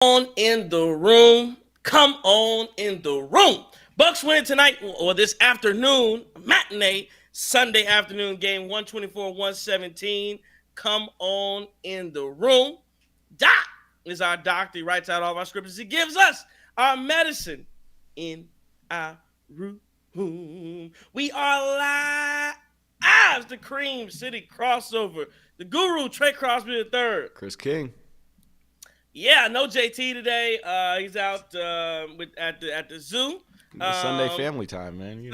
on in the room. Come on in the room. Bucks win tonight or this afternoon, matinee, Sunday afternoon game 124-117. Come on in the room. Doc is our doctor. He writes out all of our scripts. He gives us our medicine in our room. We are live. It's the Cream City crossover. The guru, Trey Crosby III. Chris King. Yeah, no JT today. He's out at the zoo. Sunday family time, man.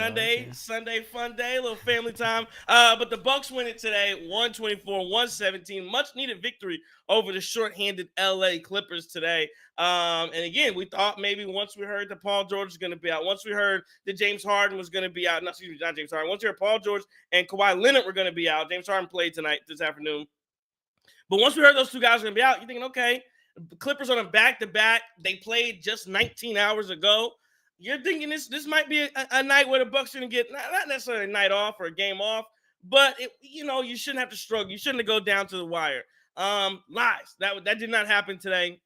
Sunday fun day, a little family time. But the Bucks win it today, 124-117. Much needed victory over the shorthanded LA Clippers today. And again, we thought maybe once we heard that Paul George was going to be out, once we heard that James Harden was going to be out, not James Harden. Once we heard Paul George and Kawhi Leonard were going to be out, James Harden played this afternoon. But once we heard those two guys were going to be out, you're thinking, okay, the Clippers on a back-to-back. They played just 19 hours ago. You're thinking this might be a night where the Bucks are going to get not necessarily a night off or a game off, but you shouldn't have to struggle. You shouldn't have go down to the wire. Lies. That did not happen today.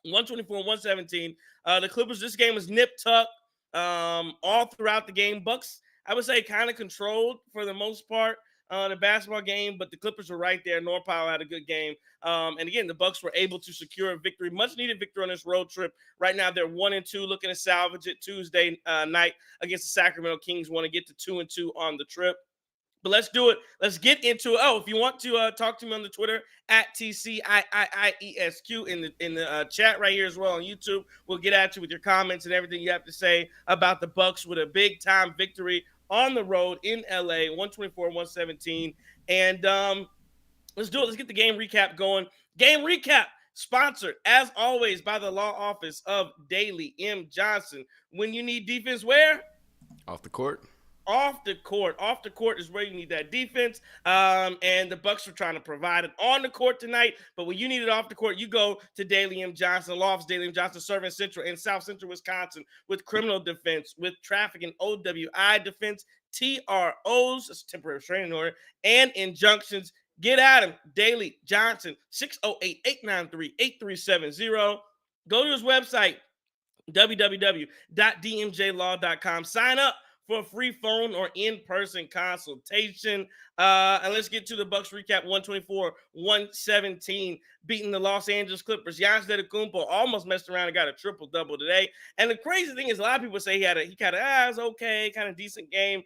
124-117. The Clippers, this game was nip-tuck all throughout the game. Bucks, I would say, kind of controlled for the most part the basketball game, but the Clippers were right there. North Powell had a good game. And again, the Bucks were able to secure a victory, much needed victory on this road trip. Right now, they're 1-2, looking to salvage it Tuesday night against the Sacramento Kings. Want to get to 2-2 on the trip. But let's do it. Let's get into it. Oh, if you want to talk to me on the Twitter at TCIIIESQ in the chat right here as well on YouTube, we'll get at you with your comments and everything you have to say about the Bucks with a big time victory on the road in LA, 124-117. And let's do it. Let's get the game recap going. Game recap sponsored, as always, by the law office of Daly M. Johnson. When you need defense, where? Off the court. Off the court. Off the court is where you need that defense. And the Bucks were trying to provide it on the court tonight. But when you need it off the court, you go to Daly M. Johnson. Law office Daly M. Johnson, serving Central and South Central Wisconsin with criminal defense, with traffic and OWI defense, TROs, that's temporary restraining order, and injunctions. Get at him, Daly Johnson, 608-893-8370. Go to his website, www.dmjlaw.com. Sign up for a free phone or in-person consultation. And let's get to the Bucks recap. 124-117, beating the Los Angeles Clippers. Giannis Antetokounmpo almost messed around and got a triple-double today. And the crazy thing is, a lot of people say he kind of was okay, kind of decent game.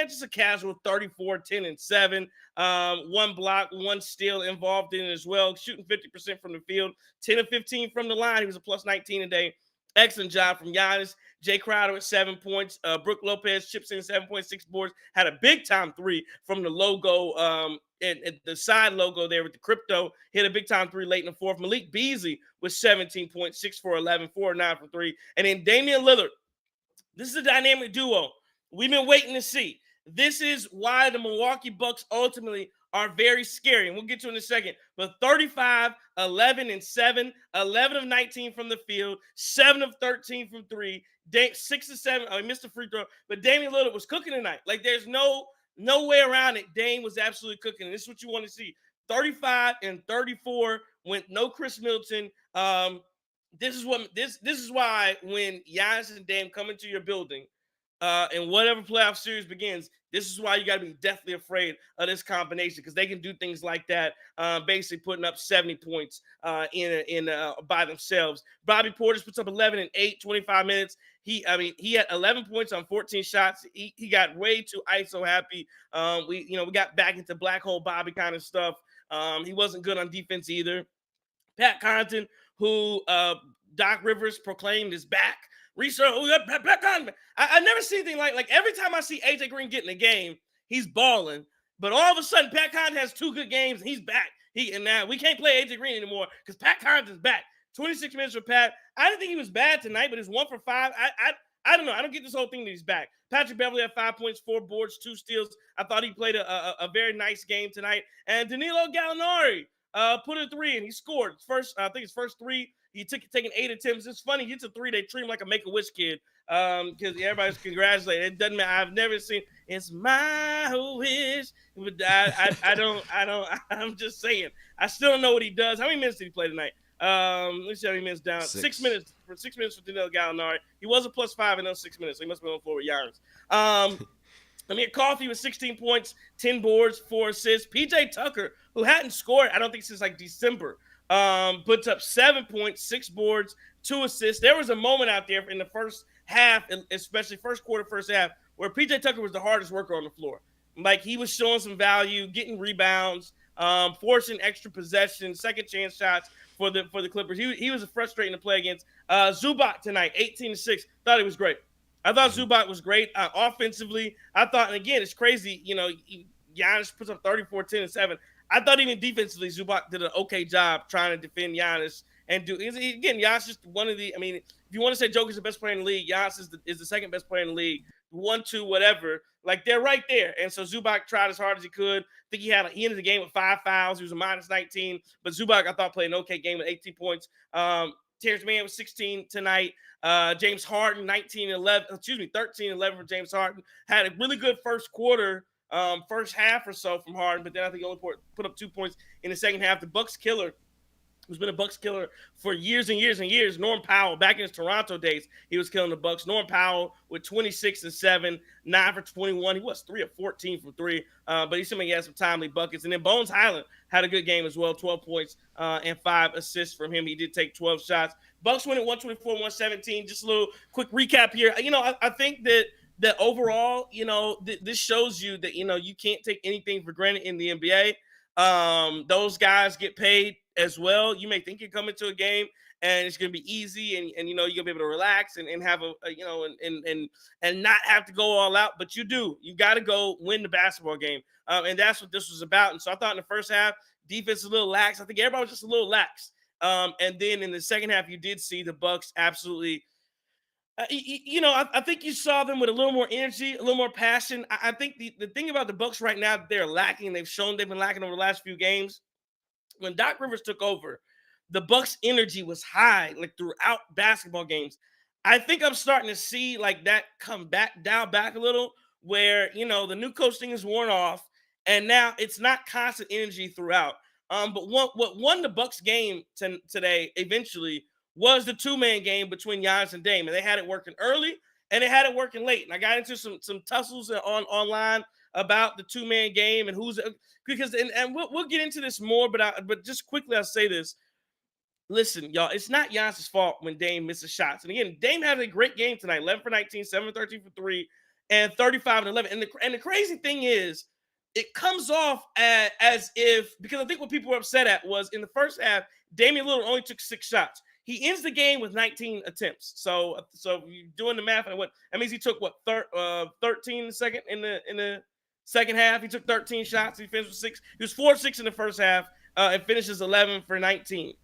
Just a casual 34, 10, and 7. One block, one steal involved in it as well. Shooting 50% from the field, 10 of 15 from the line. He was a plus 19 today. Excellent job from Giannis. Jae Crowder at 7 points. Brook Lopez chips in 7.6 boards. Had a big-time three from the logo, and the side logo there with the crypto. Hit a big-time three late in the fourth. Malik Beasley with 17 points, 6 for 11, 4 9 for 3. And then Damian Lillard. This is a dynamic duo. We've been waiting to see. This is why the Milwaukee Bucks ultimately are very scary, and we'll get to in a second. But 35, 11, and 7, 11 of 19 from the field, 7 of 13 from 3, 6 of 7. He missed a free throw, but Damian Lillard was cooking tonight. Like, there's no way around it. Dame was absolutely cooking, and this is what you want to see. 35 and 34 with no Khris Middleton. This is why when Giannis and Dame come into your building, and whatever playoff series begins, this is why you got to be deathly afraid of this combination, because they can do things like that, basically putting up 70 points by themselves. Bobby Portis puts up 11 and 8, 25 minutes. He had 11 points on 14 shots. He got way too ISO happy. We got back into black hole Bobby kind of stuff. He wasn't good on defense either. Pat Connaughton, who Doc Rivers proclaimed is back. Research. I never see anything like every time I see AJ Green get in the game, he's balling. But all of a sudden, Pat Connaughton has 2 good games and he's back. And now we can't play AJ Green anymore because Pat Connaughton's back. 26 minutes for Pat. I didn't think he was bad tonight, but it's 1 for 5. I don't know. I don't get this whole thing that he's back. Patrick Beverley had 5 points, 4 boards, 2 steals. I thought he played a very nice game tonight. And Danilo Gallinari put a 3 and he scored. I think his first 3. He taking 8 attempts. It's funny. He hits a 3. They treat him like a Make-A-Wish kid because everybody's congratulating. It doesn't matter. I've never seen it's my wish. But I don't. I'm just saying. I still don't know what he does. How many minutes did he play tonight? Let's see how many minutes down. 6 6. minutes for Danilo Gallinari. He was a +5 in those 6 minutes, so he must have been on the floor with Giannis. Amir Coffey with 16 points, 10 boards, 4 assists. PJ Tucker, who hadn't scored, I don't think since like December, puts up 7 points, 6 boards, 2 assists. There was a moment out there in the first half, especially first quarter, first half, where PJ Tucker was the hardest worker on the floor. Like he was showing some value, getting rebounds, forcing extra possessions, second chance shots for the Clippers. He was frustrating to play against. Zubac tonight, 18-6. Thought he was great. I thought Zubac was great offensively. I thought, and again, it's crazy. Giannis puts up 34, 10, and 7. I thought even defensively, Zubac did an okay job trying to defend Giannis and do. Again, Giannis just one of the. I mean, if you want to say Joker's the best player in the league, Giannis is the second best player in the league. 1, 2, whatever. Like they're right there. And so Zubac tried as hard as he could. I think he ended the game with 5 fouls. He was a -19. But Zubac, I thought, played an okay game with 18 points. Terrence Mann was 16 tonight. James Harden, 13-11 for James Harden. Had a really good first quarter, first half or so from Harden, but then I think he only put up 2 points in the second half. The Bucks killer, who's been a Bucks killer for years and years and years, Norm Powell, back in his Toronto days, he was killing the Bucks. Norm Powell with 26 and 7, 9 for 21. He was 3 of 14 from 3, but he somebody had some timely buckets. And then Bones Highland had a good game as well, 12 points and 5 assists from him. He did take 12 shots. Bucks win at 124-117. Just a little quick recap here. I think that overall, this shows you that, you can't take anything for granted in the NBA. Those guys get paid as well. You may think you come into a game and it's going to be easy and you're going to be able to relax and have and not have to go all out, but you got to go win the basketball game. And that's what this was about. And so I thought in the first half, defense was a little lax. I think everybody was just a little lax. And then in the second half, you did see the Bucks absolutely, I think you saw them with a little more energy, a little more passion. I think the thing about the Bucks right now that they're lacking, they've been lacking over the last few games. When Doc Rivers took over, the Bucks' energy was high, like throughout basketball games. I think I'm starting to see like that down back a little, where the new coach thing is worn off, and now it's not constant energy throughout. But what won the Bucks game today eventually was the 2-man game between Giannis and Dame, and they had it working early and they had it working late. And I got into some tussles online about the 2-man game and because we'll get into this more, but just quickly I'll say this. Listen, y'all, it's not Giannis's fault when Dame misses shots. And again, Dame had a great game tonight, 11 for 19, 7 for 13 for 3, and 35 and 11. And the crazy thing is, it comes off as if, because I think what people were upset at was in the first half, Damian Lillard only took 6 shots. He ends the game with 19 attempts. So you're doing the math, and that means he took 13 in the second half. He took 13 shots. He finished with 6. He was 4-6 in the first half and finishes 11 for 19.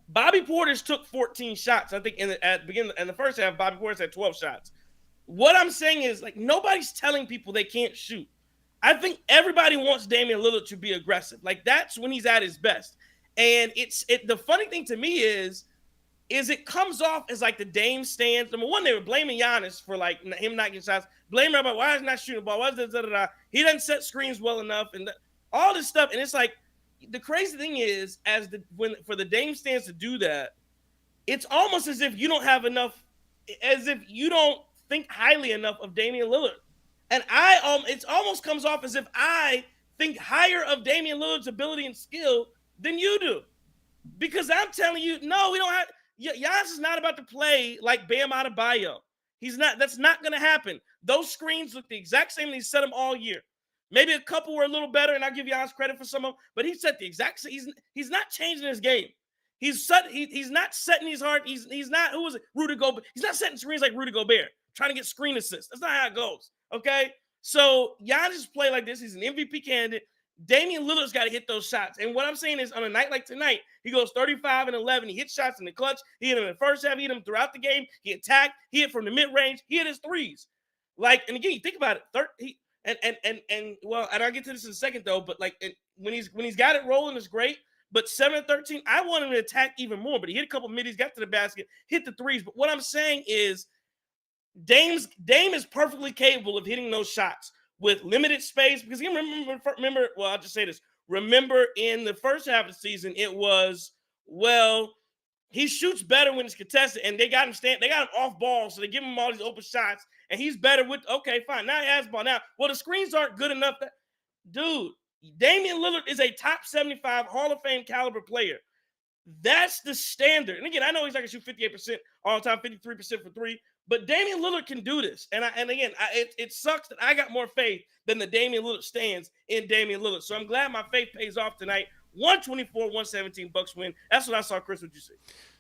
Bobby Portis took 14 shots. I think in the first half, Bobby Portis had 12 shots. What I'm saying is, like, nobody's telling people they can't shoot. I think everybody wants Damian Lillard to be aggressive. Like, that's when he's at his best. And the funny thing to me is it comes off as like the Dame stands. Number one, they were blaming Giannis for like him not getting shots. Blaming him about why he's not shooting the ball. Why is this, he doesn't set screens well enough, and all this stuff. And it's like, the crazy thing is, for the Dame stands to do that, it's almost as if you don't have enough, as if you don't think highly enough of Damian Lillard. And it almost comes off as if I think higher of Damian Lillard's ability and skill than you do. Because I'm telling you, no, we don't have. Giannis is not about to play like Bam Adebayo. He's not. That's not going to happen. Those screens look the exact same. He set them all year. Maybe a couple were a little better, and I'll give Giannis credit for some of them. But he set the exact same. He's not changing his game. He's not setting his heart. He's not. Who was it? Rudy Gobert. He's not setting screens like Rudy Gobert, trying to get screen assists. That's not how it goes. Okay. So Giannis play like this. He's an MVP candidate. Damian Lillard's got to hit those shots. And what I'm saying is, on a night like tonight, he goes 35 and 11. He hits shots in the clutch. He hit them in the first half. He hit them throughout the game. He attacked. He hit from the mid-range. He hit his threes. Like, and again, you think about it. And I'll get to this in a second, though. But like, when he's got it rolling, it's great. But 7 and 13, I want him to attack even more. But he hit a couple middies, got to the basket, hit the threes. But what I'm saying is, Dame is perfectly capable of hitting those shots with limited space, because remember, well, I'll just say this. Remember, in the first half of the season, it was Well, he shoots better when it's contested, and they got him off ball, so they give him all these open shots, and he's better with. Okay, fine. Now he has the ball. Now, well, the screens aren't good enough. Dude, Damian Lillard is a top 75 Hall of Fame caliber player. That's the standard. And again, I know he's not gonna shoot 58% all the time, 53% for three, but Damian Lillard can do this. It sucks that I got more faith than the Damian Lillard stands in Damian Lillard. So I'm glad my faith pays off tonight. 124-117 Bucks win. That's what I saw. Chris, what you see?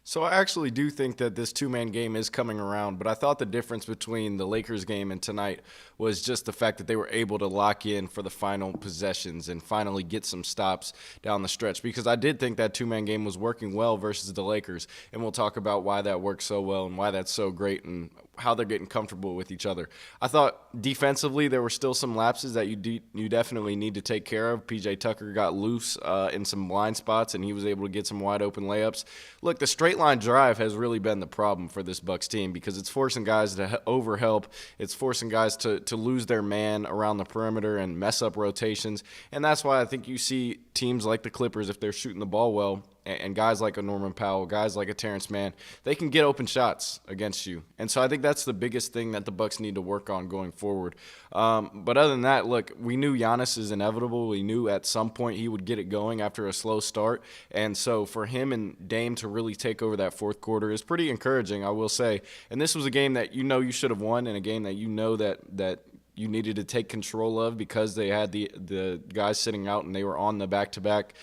So I actually do think that this two-man game is coming around, but I thought the difference between the Lakers game and tonight was just the fact that they were able to lock in for the final possessions and finally get some stops down the stretch, because I did think that two-man game was working well versus the Lakers, and we'll talk about why that works so well and why that's so great and how they're getting comfortable with each other. I thought defensively there were still some lapses that you definitely need to take care of. PJ Tucker got loose in some blind spots, and he was able to get some wide open layups. Look, the straight line drive has really been the problem for this Bucks team, because it's forcing guys to overhelp. It's forcing guys to lose their man around the perimeter and mess up rotations. And that's why I think you see teams like the Clippers, if they're shooting the ball well, and guys like a Norman Powell, guys like a Terrence Mann, they can get open shots against you. And so I think that's the biggest thing that the Bucks need to work on going forward. But other than that, look, we knew Giannis is inevitable. We knew at some point he would get it going after a slow start. And so for him and Dame to really take over that fourth quarter is pretty encouraging, I will say. And this was a game that you should have won, and a game that that you needed to take control of, because they had the guys sitting out and they were on the back-to-back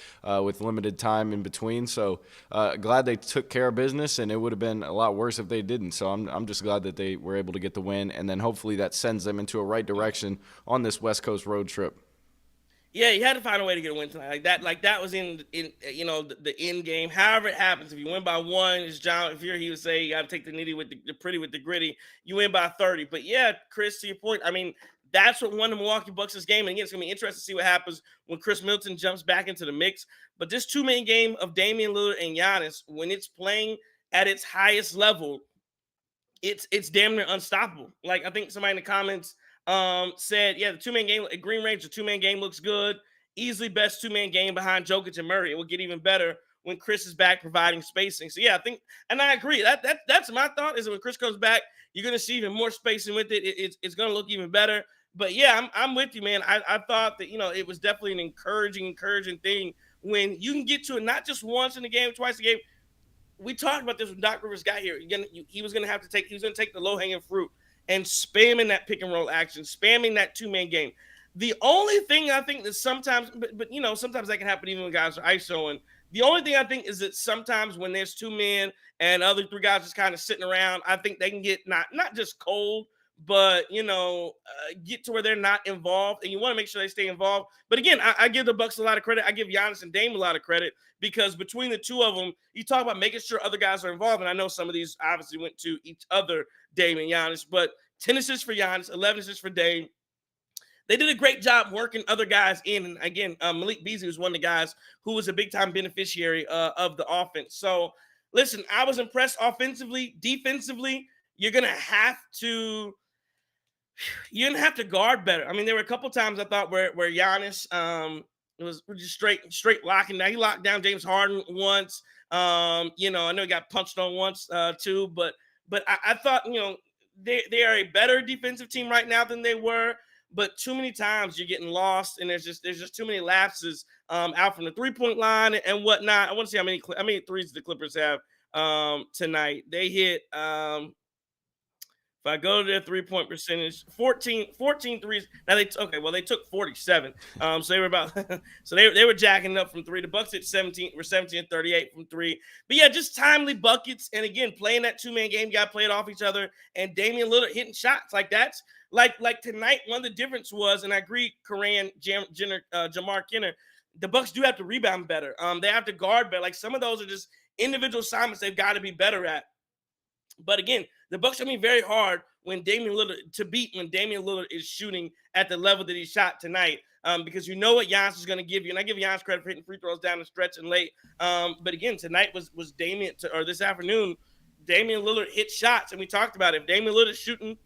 with limited time in between. So glad they took care of business, and it would have been a lot worse if they didn't. So I'm just glad that they were able to get the win, and then hopefully that sends them into a right direction on this West Coast road trip. Yeah, you had to find a way to get a win tonight. That was in the end game. However it happens, if you win by one, as John, if he would say, you got to take the nitty with the pretty with the gritty. You win by 30. But yeah, Chris, to your point, I mean, that's what won the Milwaukee Bucks this game. And again, it's gonna be interesting to see what happens when Khris Middleton jumps back into the mix. But this two-man game of Damian Lillard and Giannis, when it's playing at its highest level, it's damn near unstoppable. Like, I think somebody in the comments said, yeah, the two-man game at Green Range, the two-man game looks good. Easily best two-man game behind Jokic and Murray. It will get even better when Khris is back providing spacing. So yeah, I think, and I agree. That's my thought, is that when Khris comes back, you're going to see even more spacing with it. It's going to look even better. But yeah, I'm with you, man. I thought that, it was definitely an encouraging thing when you can get to it, not just once in the game, twice a game. We talked about this when Doc Rivers got here. He was going to take the low-hanging fruit and spamming that pick and roll action, spamming that two-man game. The only thing I think that sometimes, but sometimes that can happen even when guys are ISOing. The only thing I think is that sometimes when there's two men and other three guys just kind of sitting around, I think they can get not just cold, but get to where they're not involved, and you want to make sure they stay involved. But again, I give the Bucks a lot of credit. I give Giannis and Dame a lot of credit, because between the two of them, you talk about making sure other guys are involved. And I know some of these obviously went to each other, Dame and Giannis, but 10 assists for Giannis, 11 assists for Dame. They did a great job working other guys in. And again, Malik Beasley was one of the guys who was a big-time beneficiary of the offense. So, listen, I was impressed offensively. Defensively, you're going to have to guard better. I mean, there were a couple times I thought where Giannis was just straight locking down. He locked down James Harden once. I know he got punched on once too, but I thought, they are a better defensive team right now than they were. But too many times you're getting lost, and there's just too many lapses out from the 3-point line and whatnot. I want to see how many threes the Clippers have tonight. They hit if I go to their 3-point percentage, 14 threes. Now they took 47. So they were about so they were jacking it up from three. The Bucks at 17 were 17 and 38 from three. But yeah, just timely buckets. And again, playing that two-man game, you got to play it off each other. And Damian Lillard hitting shots like that's like tonight. One of the difference was, and I agree, Jamar Kenner, the Bucks do have to rebound better. They have to guard better. Like, some of those are just individual assignments they've got to be better at. But again, the Bucks are going to be very hard when Damian Lillard is shooting at the level that he shot tonight, because you know what Giannis is going to give you. And I give Giannis credit for hitting free throws down the stretch and late. But again, tonight was this afternoon, Damian Lillard hit shots, and we talked about it. If Damian Lillard is shooting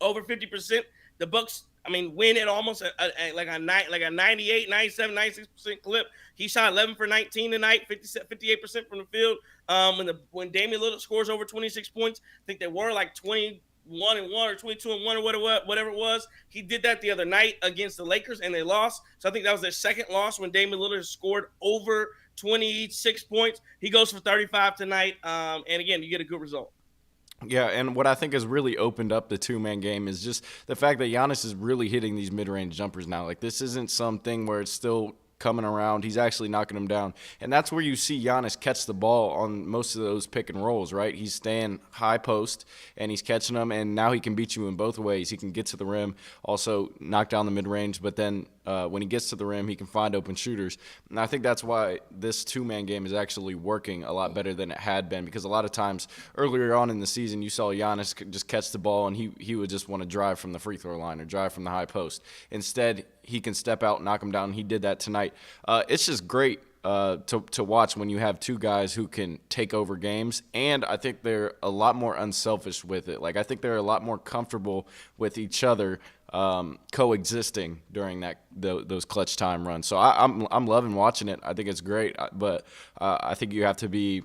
over 50%, the Bucks I mean, win at almost like a 98, 97, 96% clip. He shot 11 for 19 tonight, 58% from the field. When Damian Lillard scores over 26 points, I think they were like 21-1 or 22-1 or whatever it was. He did that the other night against the Lakers and they lost. So I think that was their second loss when Damian Lillard scored over 26 points. He goes for 35 tonight. And again, you get a good result. Yeah, and what I think has really opened up the two-man game is just the fact that Giannis is really hitting these mid-range jumpers now. Like, this isn't something where it's still coming around. He's actually knocking them down. And that's where you see Giannis catch the ball on most of those pick and rolls, right? He's staying high post, and he's catching them, and now he can beat you in both ways. He can get to the rim, also knock down the mid-range, but then when he gets to the rim, he can find open shooters. And I think that's why this two-man game is actually working a lot better than it had been, because a lot of times earlier on in the season, you saw Giannis just catch the ball, and he would just want to drive from the free throw line or drive from the high post. Instead, he can step out, knock him down. He did that tonight. It's just great to watch when you have two guys who can take over games, and I think they're a lot more unselfish with it. Like, I think they're a lot more comfortable with each other coexisting during those clutch time runs. So I'm loving watching it. I think it's great, but I think you have to be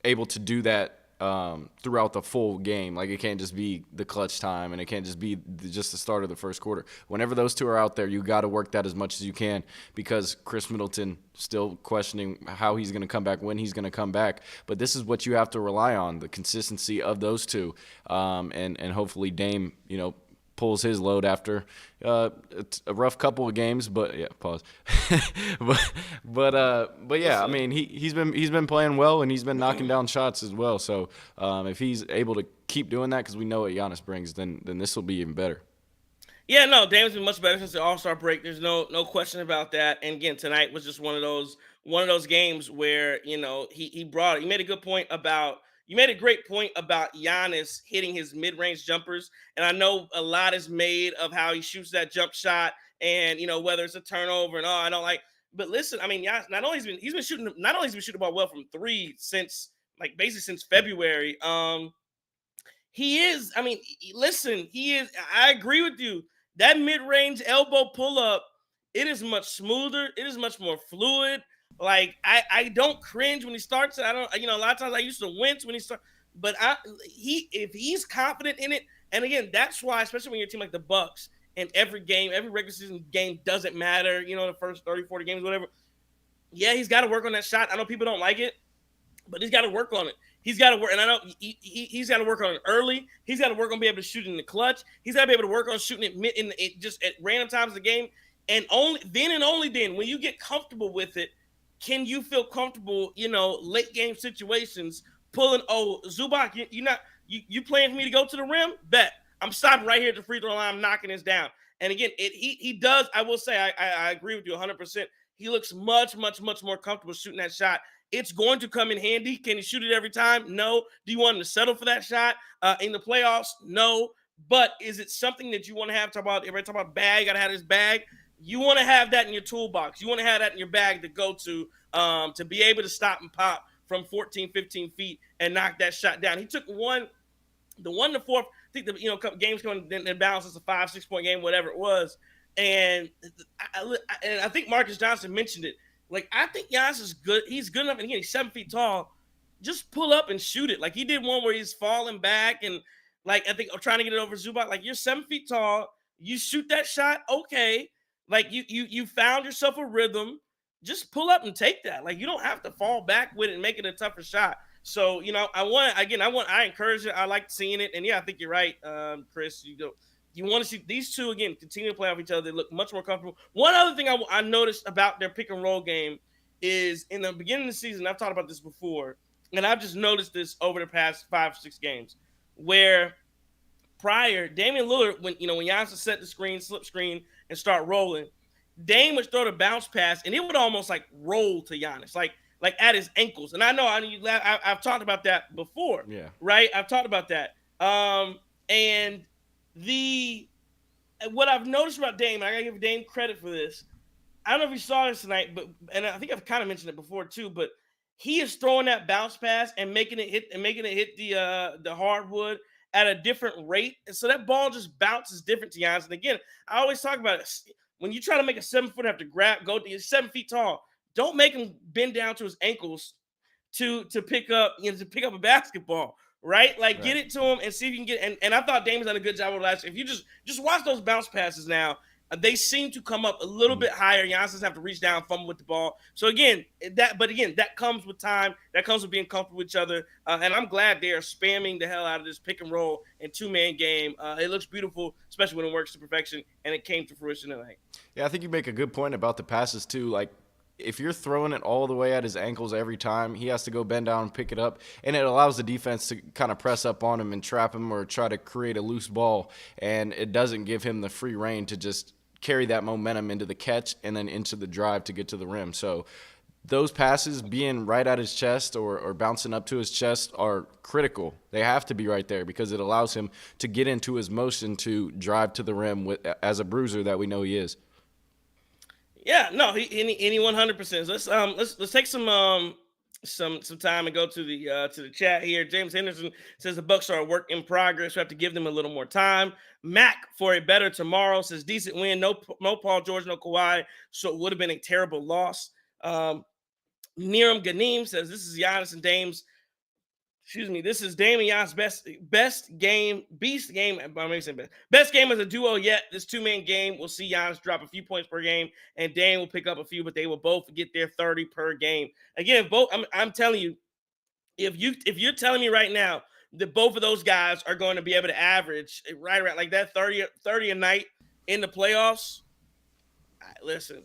able to do that throughout the full game. Like, it can't just be the clutch time, and it can't just be just the start of the first quarter. Whenever those two are out there, you got to work that as much as you can, because Khris Middleton still questioning how he's going to come back, when he's going to come back. But this is what you have to rely on, the consistency of those two, and hopefully Dame, pulls his load after it's a rough couple of games, but yeah, pause. but yeah, I mean, he's been playing well, and he's been knocking down shots as well. So if he's able to keep doing that, because we know what Giannis brings, then this will be even better. Yeah, no, Dame's been much better since the All-Star break. There's no question about that. And again, tonight was just one of those games where he brought it. You made a good point about. You made a great point about Giannis hitting his mid-range jumpers, and I know a lot is made of how he shoots that jump shot, and whether it's a turnover and all. I don't like, but listen, I mean, Giannis, not only he's been shooting the ball well from three since basically since February. He is. I mean, listen, he is. I agree with you. That mid-range elbow pull-up, it is much smoother. It is much more fluid. Like, I don't cringe when he starts it. I don't, a lot of times I used to wince when he starts, but if he's confident in it, and again, that's why, especially when you're a team like the Bucks, and every regular season game doesn't matter, the first 30, 40 games, whatever. Yeah, he's got to work on that shot. I know people don't like it, but he's got to work on it. He's got to work, and I know he's got to work on it early. He's got to work on being able to shoot in the clutch. He's got to be able to work on shooting it just at random times of the game, and only then, when you get comfortable with it, can you feel comfortable, late game situations, pulling, Zubac, you playing for me to go to the rim? Bet. I'm stopping right here at the free throw line. I'm knocking this down. And again, he does, I will say, I agree with you 100%. He looks much, much, much more comfortable shooting that shot. It's going to come in handy. Can he shoot it every time? No. Do you want him to settle for that shot in the playoffs? No. But is it something that you want to have? Everybody talk about bag, got to have this bag. You want to have that in your toolbox. You want to have that in your bag to go to be able to stop and pop from 14, 15 feet and knock that shot down. He took the 1 to 4. I think the games coming in balance. It's a 5-6 point game, whatever it was. And I think Marcus Johnson mentioned it. Like, I think Giannis is good. He's good enough. And again, he's 7 feet tall. Just pull up and shoot it. Like, he did one where he's falling back and I think I'm trying to get it over Zubac. Like, you're 7 feet tall. You shoot that shot. Okay. Like, you found yourself a rhythm. Just pull up and take that. Like, you don't have to fall back with it and make it a tougher shot. So, I encourage it. I like seeing it. And yeah, I think you're right, Khris. You want to see these two, again, continue to play off each other. They look much more comfortable. One other thing I noticed about their pick and roll game is in the beginning of the season, I've talked about this before, and I've just noticed this over the past 5-6 games, where prior, Damian Lillard, when Giannis would set the screen, slip screen, and start rolling, Dame would throw the bounce pass, and it would almost roll to Giannis, like at his ankles. And I know I've talked about that before, yeah, right? I've talked about that. And what I've noticed about Dame, I gotta give Dame credit for this. I don't know if you saw this tonight, and I think I've kind of mentioned it before too, but he is throwing that bounce pass and making it hit the hardwood. at a different rate. And so that ball just bounces different to Giannis. And again, I always talk about it. When you try to make a 7 foot have to he's 7 feet tall. Don't make him bend down to his ankles to pick up, to pick up a basketball, right? Like get it to him and see if you can get. And I thought Dame's done a good job over the last. If you just watch those bounce passes now, they seem to come up a little bit higher. Giannis doesn't have to reach down, fumble with the ball. So again, that comes with time. That comes with being comfortable with each other. And I'm glad they are spamming the hell out of this pick and roll and 2-man game. It looks beautiful, especially when it works to perfection. And it came to fruition tonight. Yeah, I think you make a good point about the passes too. Like, if you're throwing it all the way at his ankles every time, he has to go bend down and pick it up, and it allows the defense to kind of press up on him and trap him or try to create a loose ball, and it doesn't give him the free reign to just carry that momentum into the catch and then into the drive to get to the rim. So those passes being right at his chest or bouncing up to his chest are critical. They have to be right there because it allows him to get into his motion to drive to the rim as a bruiser that we know he is. Yeah, no, any 100%. Let's take some time and go to the chat here. James Henderson says the Bucks are a work in progress. We have to give them a little more time. Mac for a better tomorrow says decent win. No Paul George, no Kawhi, so it would have been a terrible loss. Niram Ganeem says this is Giannis and Dame's. This is Dame and Giannis' best game as a duo yet. This 2-man game, we'll see Giannis drop a few points per game, and Dame will pick up a few, but they will both get their 30 per game. Again, I'm telling you, if you're telling me right now that both of those guys are going to be able to average right around like that 30 a night in the playoffs, listen.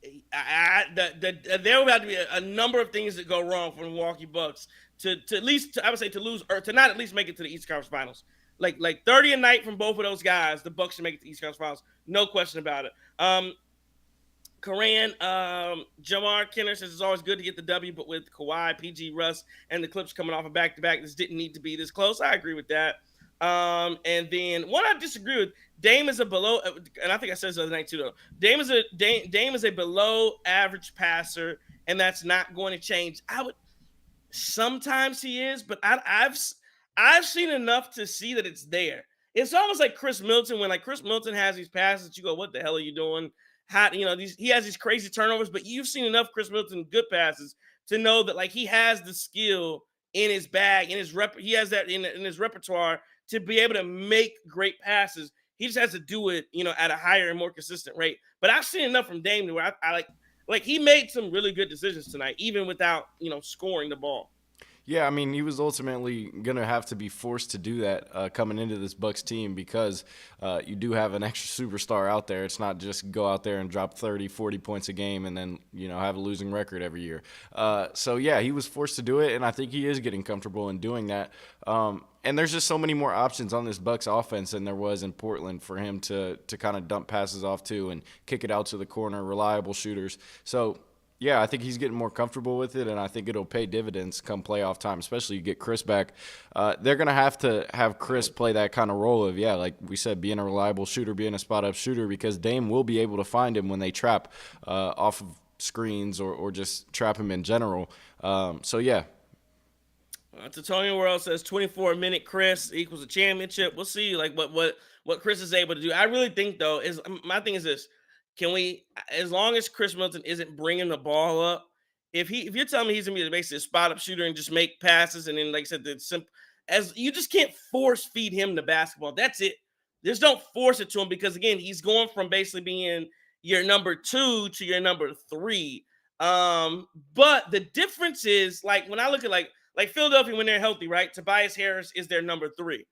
There will have to be a number of things that go wrong for the Milwaukee Bucks to at least, I would say, to lose or to not at least make it to the East Conference Finals. Like 30 a night from both of those guys, the Bucks should make it to the East Conference Finals. No question about it. Karan, Jamar Kenner says it's always good to get the W, but with Kawhi, PG, Russ, and the Clips coming off a back-to-back, this didn't need to be this close. I agree with that. And then one I disagree with, Dame is a below, and I think I said this the other night too, though. Dame is a below average passer, and that's not going to change. Sometimes he is, but I've seen enough to see that it's there. It's almost like Khris Middleton, when like Khris Middleton has these passes, you go, what the hell are you doing? He has these crazy turnovers, but you've seen enough Khris Middleton good passes to know that like he has the skill in his bag, he has that in his repertoire to be able to make great passes. He just has to do it, at a higher and more consistent rate. But I've seen enough from Dame to where I like he made some really good decisions tonight, even without, scoring the ball. Yeah, I mean, he was ultimately going to have to be forced to do that coming into this Bucks team because you do have an extra superstar out there. It's not just go out there and drop 30, 40 points a game and then, have a losing record every year. So, yeah, he was forced to do it, and I think he is getting comfortable in doing that. And there's just so many more options on this Bucks offense than there was in Portland for him to kind of dump passes off to and kick it out to the corner, reliable shooters. So, yeah, I think he's getting more comfortable with it, and I think it'll pay dividends come playoff time, especially you get Khris back. They're going to have Khris play that kind of role of, like we said, being a reliable shooter, being a spot-up shooter, because Dame will be able to find him when they trap off of screens or just trap him in general. So, yeah. Tony World says 24-minute Khris equals a championship. We'll see like what Khris is able to do. I really think, though, my thing is this. Can we, as long as Khris Middleton isn't bringing the ball up, if you're telling me he's gonna be basically a spot up shooter and just make passes, and then like I said, as you just can't force feed him the basketball. That's it. Just don't force it to him because again, he's going from basically being your number 2 to your number 3. But the difference is like when I look at like Philadelphia when they're healthy, right? Tobias Harris is their number 3.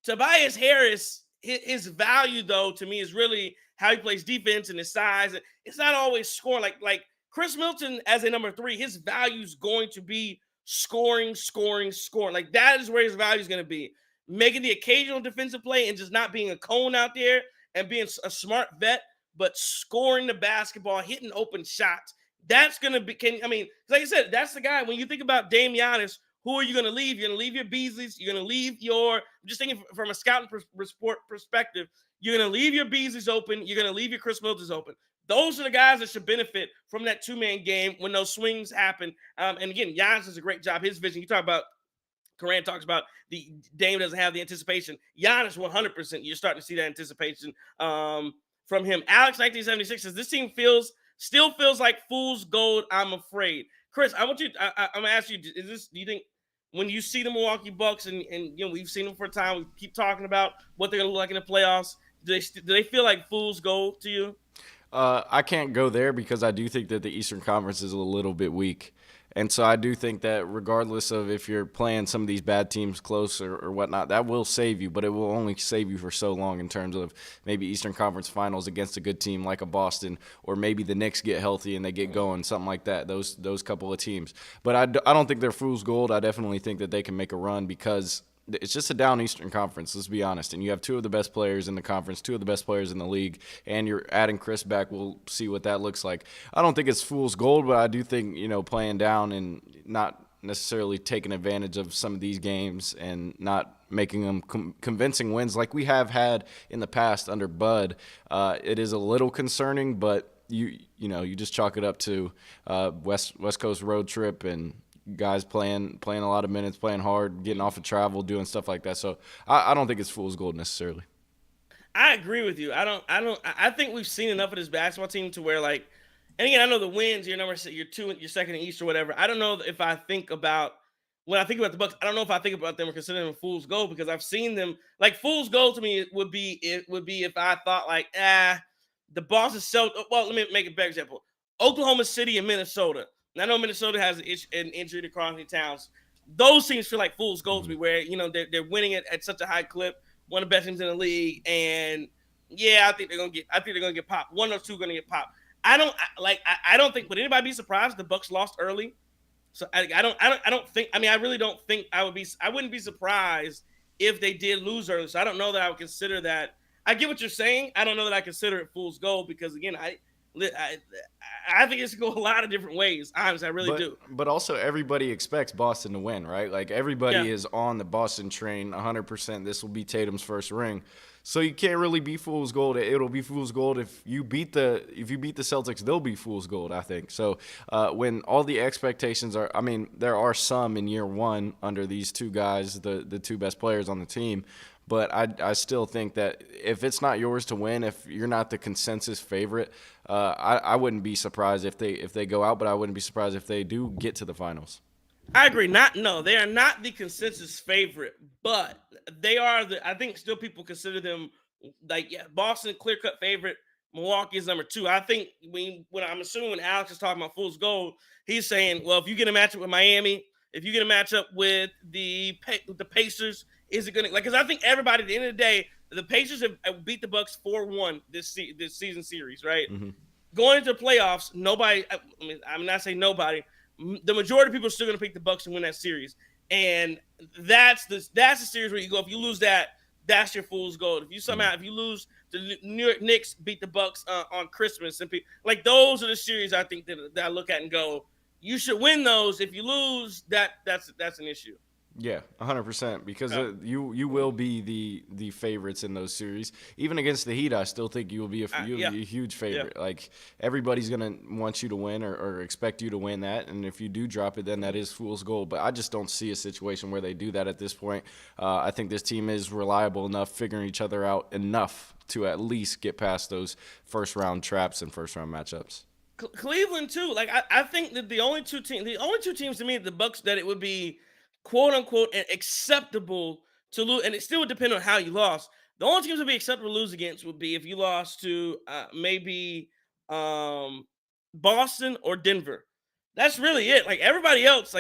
Tobias Harris, his value though to me is really how he plays defense and his size. It's not always scoring. Like Khris Middleton as a number 3, his value is going to be scoring. Like that is where his value is going to be. Making the occasional defensive play and just not being a cone out there and being a smart vet, but scoring the basketball, hitting open shots. That's going to be, like I said, that's the guy. When you think about Dame Giannis, who are you going to leave? You're going to leave your Beasleys. You're going to leave I'm just thinking from a scouting perspective, you're going to leave your Beasleys open. You're going to leave your Khris Middletons open. Those are the guys that should benefit from that 2-man game when those swings happen. And again, Giannis does a great job. His vision, you talk about Coran talks about the Dame doesn't have the anticipation. Giannis 100%. You're starting to see that anticipation from him. Alex 1976 says this team still feels like fool's gold. I'm afraid. Khris, I'm gonna ask you: do you think when you see the Milwaukee Bucks and we've seen them for a time, we keep talking about what they're gonna look like in the playoffs? Do they feel like fool's gold to you? I can't go there because I do think that the Eastern Conference is a little bit weak. And so I do think that regardless of if you're playing some of these bad teams close or whatnot, that will save you, but it will only save you for so long in terms of maybe Eastern Conference Finals against a good team like a Boston, or maybe the Knicks get healthy and they get going, something like that, those couple of teams. But I don't think they're fool's gold. I definitely think that they can make a run because it's just a down Eastern Conference, let's be honest. And you have two of the best players in the conference, two of the best players in the league, and you're adding Khris back. We'll see what that looks like. I don't think it's fool's gold, but I do think, playing down and not necessarily taking advantage of some of these games and not making them convincing wins like we have had in the past under Bud, it is a little concerning, but you just chalk it up to West Coast road trip and guys playing a lot of minutes, playing hard, getting off of travel, doing stuff like that. So I don't think it's fool's gold necessarily. I agree with you. I think we've seen enough of this basketball team to where, like, and again, I know the wins, you're second in East or whatever. I don't know if when I think about the Bucks, I don't know if I think about them or consider them fool's gold because I've seen them like fool's gold to me would be if I thought like, the Boston Celtics. Well, let me make a better example. Oklahoma City and Minnesota. And I know Minnesota has an injury to Karl-Anthony Towns. Those teams feel like fool's gold to me, where they're winning it at such a high clip, one of the best teams in the league, and I think they're gonna get popped. One or two gonna get popped. I don't think. Would anybody be surprised the Bucks lost early? So I don't think. I mean, I really don't think I wouldn't be surprised if they did lose early. So I don't know that I would consider that. I get what you're saying. I don't know that I consider it fool's gold because again, I think it's going a lot of different ways. Honestly, I really do. But also, everybody expects Boston to win, right? Like everybody is on the Boston train 100%. This will be Tatum's first ring, so you can't really be fool's gold. It'll be fool's gold if you beat the Celtics. They'll be fool's gold, I think. So when all the expectations are, I mean, there are some in year one under these two guys, the two best players on the team. But I still think that if it's not yours to win, if you're not the consensus favorite, I wouldn't be surprised if they go out, but I wouldn't be surprised if they do get to the finals. I agree. They are not the consensus favorite, but they are I think still people consider them Boston clear-cut favorite. Milwaukee is number 2. I think when I'm assuming when Alex is talking about fool's gold, he's saying, well, if you get a matchup with Miami, if you get a matchup with the Pacers, is it going to because I think everybody at the end of the day, the Pacers have beat the Bucks 4-1 this season series, right? Mm-hmm. Going into the playoffs, nobody. I mean, I'm not saying nobody. The majority of people are still going to pick the Bucks and win that series, and that's the series where you go. If you lose that, that's your fool's gold. If you lose, the New York Knicks beat the Bucks on Christmas, and like those are the series I think that I look at and go, you should win those. If you lose, that's an issue. Yeah, 100%, because you will be the favorites in those series. Even against the Heat, I still think you will be a huge favorite. Yeah. Like everybody's gonna want you to win or expect you to win that, and if you do drop it, then that is fool's gold. But I just don't see a situation where they do that at this point. I think this team is reliable enough, figuring each other out enough to at least get past those first round traps and first round matchups. Cleveland too. Like I think that the only two teams to me, the Bucks, that it would be quote unquote acceptable to lose, and it still would depend on how you lost. The only teams would be acceptable to lose against would be if you lost to maybe Boston or Denver. That's really it. Like everybody else,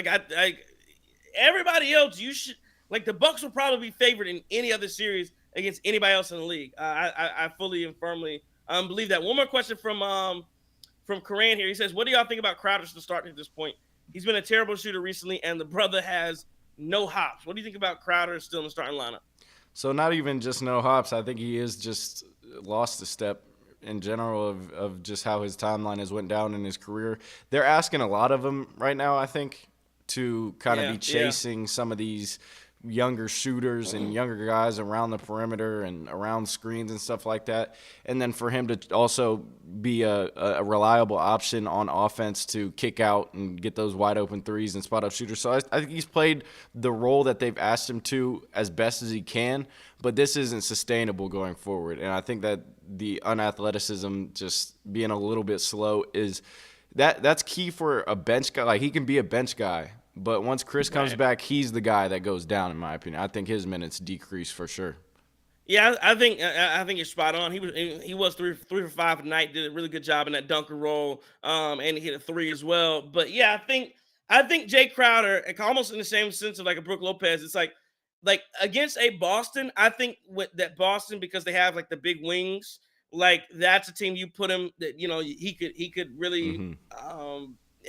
everybody else, you should the Bucks will probably be favored in any other series against anybody else in the league. I fully and firmly believe that. One more question from Coran here. He says, "What do y'all think about Crowder to start at this point? He's been a terrible shooter recently, and the brother has no hops. What do you think about Crowder still in the starting lineup?" So not even just no hops. I think he is just lost a step in general of just how his timeline has went down in his career. They're asking a lot of him right now, I think, to kind of be chasing some of these younger shooters and younger guys around the perimeter and around screens and stuff like that. And then for him to also be a reliable option on offense to kick out and get those wide open threes and spot up shooters. So I think he's played the role that they've asked him to as best as he can, but this isn't sustainable going forward. And I think that the unathleticism, just being a little bit slow, is that's key for a bench guy. Like, he can be a bench guy, but once Khris comes back, he's the guy that goes down, in my opinion. I think his minutes decrease for sure. Yeah, I think you're spot on. He was three for five tonight. Did a really good job in that dunker roll, and he hit a three as well. But yeah, I think Jae Crowder, almost in the same sense of like a Brook Lopez. It's like against a Boston. I think with that Boston, because they have like the big wings, like that's a team you put him that he could really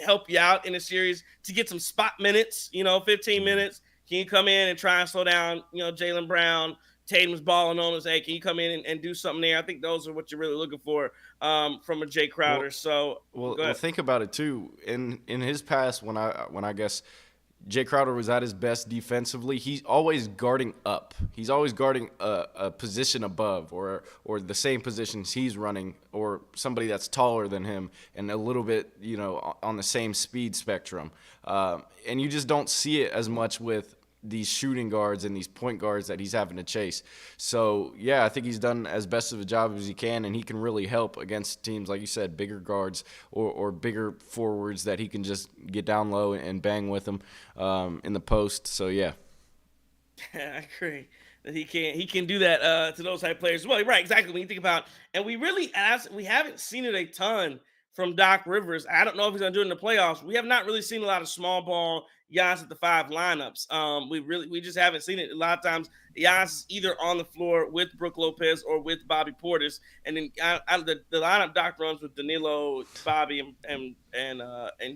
help you out in a series to get some spot minutes. 15 minutes. Can you come in and try and slow down? Jaylen Brown. Tatum's balling on us. Hey, can you come in and do something there? I think those are what you're really looking for from a Jae Crowder. Well, think about it too. In his past, when I guess Jae Crowder was at his best defensively, he's always guarding up. He's always guarding a position above or the same positions he's running, or somebody that's taller than him and a little bit on the same speed spectrum. And you just don't see it as much with these shooting guards and these point guards that he's having to chase. So, yeah, I think he's done as best of a job as he can, and he can really help against teams, like you said, bigger guards or bigger forwards that he can just get down low and bang with them in the post. So, yeah. I agree that he can do that to those type of players. Well, right, exactly. When you think about, and we haven't seen it a ton from Doc Rivers. I don't know if he's going to do it in the playoffs. We have not really seen a lot of small ball Giannis at the five lineups. We just haven't seen it. A lot of times, Giannis is either on the floor with Brook Lopez or with Bobby Portis, and then the lineup Doc runs with Danilo, Bobby, and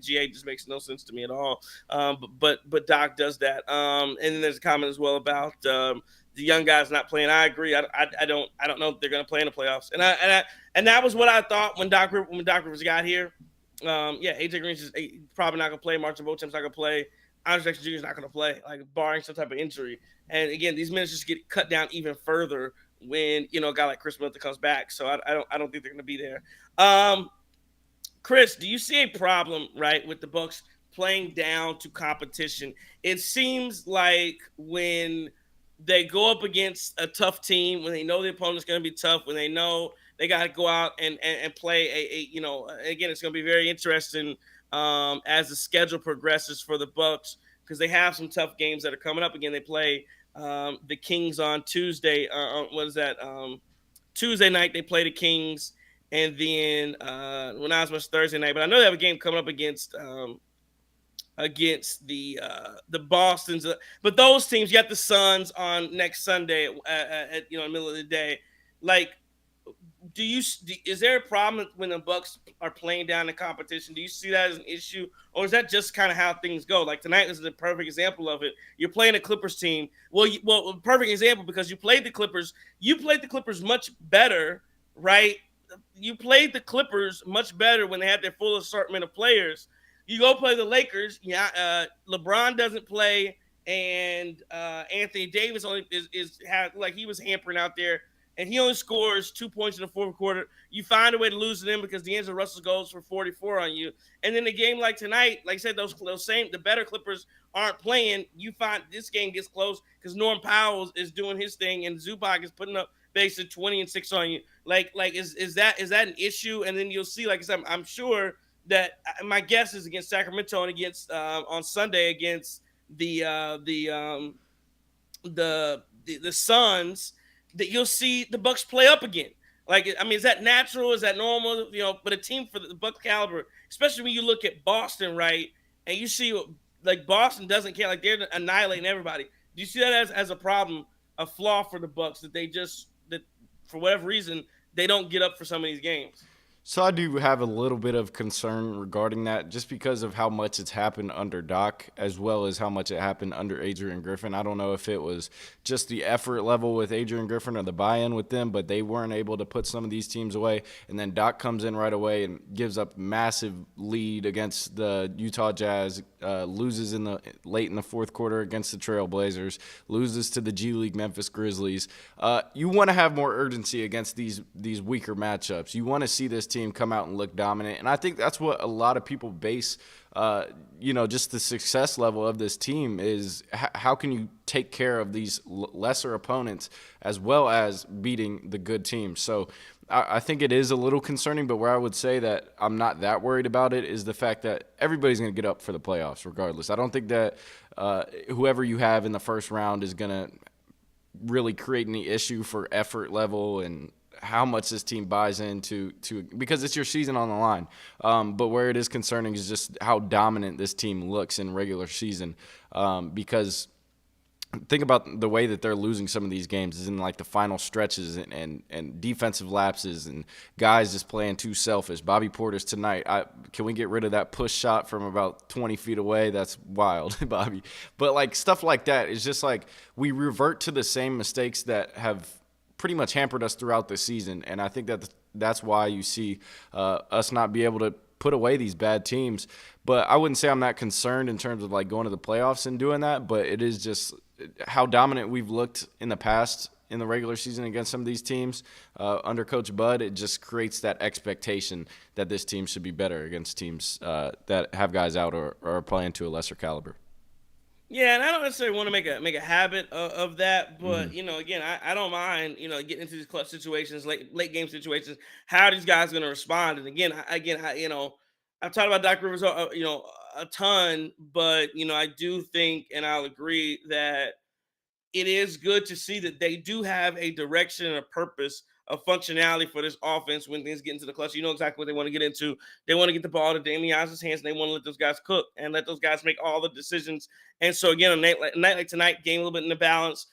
GA just makes no sense to me at all. But Doc does that. And then there's a comment as well about the young guys not playing. I agree. I don't know if they're going to play in the playoffs. And that was what I thought when Doc Rivers got here. AJ Green's just probably not going to play. Marcin Beauchamp's not going to play. Andre Jackson Jr. is not going to play, like barring some type of injury. And again, these minutes just get cut down even further when a guy like Khris Middleton comes back. So I don't think they're going to be there. Khris, do you see a problem, right, with the Bucks playing down to competition? It seems like when they go up against a tough team, when they know the opponent's going to be tough, when they know they got to go out and play again, it's going to be very interesting as the schedule progresses for the Bucks, because they have some tough games that are coming up. Again, they play the Kings on Tuesday. Tuesday night they play the Kings, and then when I was Thursday night. But I know they have a game coming up against the Bostons. But those teams, you got the Suns on next Sunday at in the middle of the day. Like, is there a problem when the Bucks are playing down the competition? Do you see that as an issue, or is that just kind of how things go? Like tonight is the perfect example of it. You're playing a Clippers team. Well, perfect example, because you played the Clippers. You played the Clippers much better, right? You played the Clippers much better when they had their full assortment of players. You go play the Lakers. Yeah, LeBron doesn't play, and Anthony Davis he was hampering out there. And he only scores 2 points in the fourth quarter. You find a way to lose to them because D'Angelo Russell goes for 44 on you. And then a game like tonight, like I said, the better Clippers aren't playing. You find this game gets close because Norm Powell is doing his thing and Zubac is putting up basically 20 and 6 on you. Is that an issue? And then you'll see, like I said, I'm sure that my guess is against Sacramento and against on Sunday against the Suns, that you'll see the Bucks play up again. Is that natural? Is that normal? But a team for the Bucks caliber, especially when you look at Boston, right? And you see like Boston doesn't care, like they're annihilating everybody. Do you see that as a problem, a flaw for the Bucks, that for whatever reason they don't get up for some of these games? So I do have a little bit of concern regarding that just because of how much it's happened under Doc as well as how much it happened under Adrian Griffin. I don't know if it was just the effort level with Adrian Griffin or the buy-in with them, but they weren't able to put some of these teams away. And then Doc comes in right away and gives up massive lead against the Utah Jazz, loses late in the fourth quarter against the Trailblazers, loses to the G League Memphis Grizzlies. You want to have more urgency against these weaker matchups. You want to see this team come out and look dominant, and I think that's what a lot of people base, just the success level of this team is. How can you take care of these lesser opponents as well as beating the good teams? So I think it is a little concerning, but where I would say that I'm not that worried about it is the fact that everybody's going to get up for the playoffs regardless. I don't think that whoever you have in the first round is going to really create any issue for effort level and how much this team buys into because it's your season on the line. But where it is concerning is just how dominant this team looks in regular season. Because think about the way that they're losing some of these games is in like the final stretches and defensive lapses and guys just playing too selfish. Bobby Porter's tonight. Can we get rid of that push shot from about 20 feet away? That's wild, Bobby. But like stuff like that is just like we revert to the same mistakes that have pretty much hampered us throughout the season. And I think that's why you see us not be able to put away these bad teams. But I wouldn't say I'm not concerned in terms of like going to the playoffs and doing that, but it is just how dominant we've looked in the past in the regular season against some of these teams under Coach Bud. It just creates that expectation that this team should be better against teams that have guys out or are playing to a lesser caliber. Yeah, and I don't necessarily want to make a habit of that, but again, I don't mind getting into these clutch situations, late game situations. How are these guys going to respond? And again, I've talked about Doc Rivers, a ton, but I do think, and I'll agree that it is good to see that they do have a direction and a purpose, a functionality for this offense when things get into the clutch. You know exactly what they want to get into. They want to get the ball to Damian Lillard's hands, and they want to let those guys cook and let those guys make all the decisions. And so again, a night like tonight, game a little bit in the balance.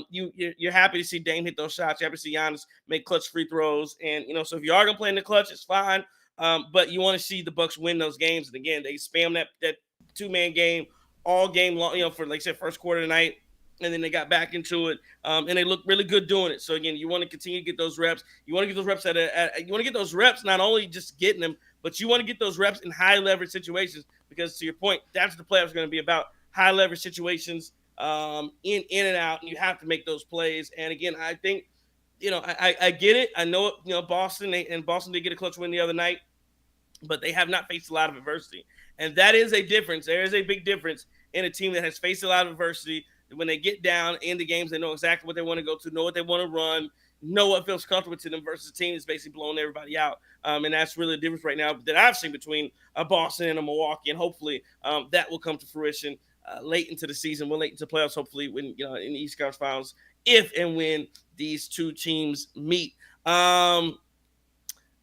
You're happy to see Dame hit those shots. You're happy to see Giannis make clutch free throws. And so if you are gonna play in the clutch, it's fine. But you want to see the Bucks win those games. And again, they spam that 2-man game all game long. For like I said, first quarter tonight. And then they got back into it, and they look really good doing it. So again, you want to continue to get those reps. You want to get those reps you want to get those reps, not only just getting them, but you want to get those reps in high leverage situations. Because to your point, that's what the playoffs are going to be about: high leverage situations, in and out. And you have to make those plays. And again, I think, I get it. I know it. Boston did get a clutch win the other night, but they have not faced a lot of adversity, and that is a difference. There is a big difference in a team that has faced a lot of adversity. When they get down in the games, they know exactly what they want to go to, know what they want to run, know what feels comfortable to them versus a team that's basically blowing everybody out. And that's really the difference right now that I've seen between a Boston and a Milwaukee. And hopefully that will come to fruition late into the season, late into playoffs, hopefully when, in the East Conference Finals, if and when these two teams meet.